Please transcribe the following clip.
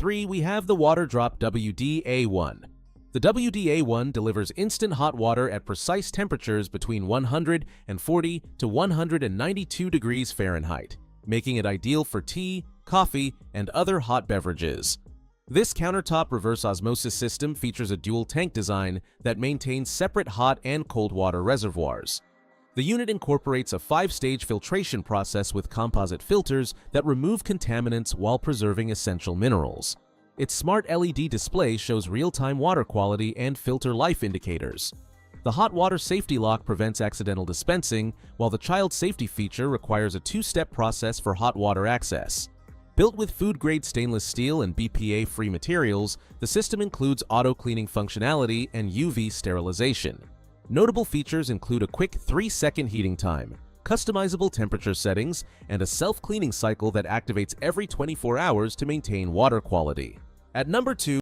3, we have the Waterdrop WD-A1. The WD-A1 delivers instant hot water at precise temperatures between 140 to 192 degrees Fahrenheit, making it ideal for tea, coffee, and other hot beverages. This countertop reverse osmosis system features a dual tank design that maintains separate hot and cold water reservoirs. The unit incorporates a 5-stage filtration process with composite filters that remove contaminants while preserving essential minerals. Its smart LED display shows real-time water quality and filter life indicators. The hot water safety lock prevents accidental dispensing, while the child safety feature requires a 2-step process for hot water access. Built with food-grade stainless steel and BPA-free materials, the system includes auto-cleaning functionality and UV sterilization. Notable features include a quick 3-second heating time, customizable temperature settings, and a self-cleaning cycle that activates every 24 hours to maintain water quality. At number 2,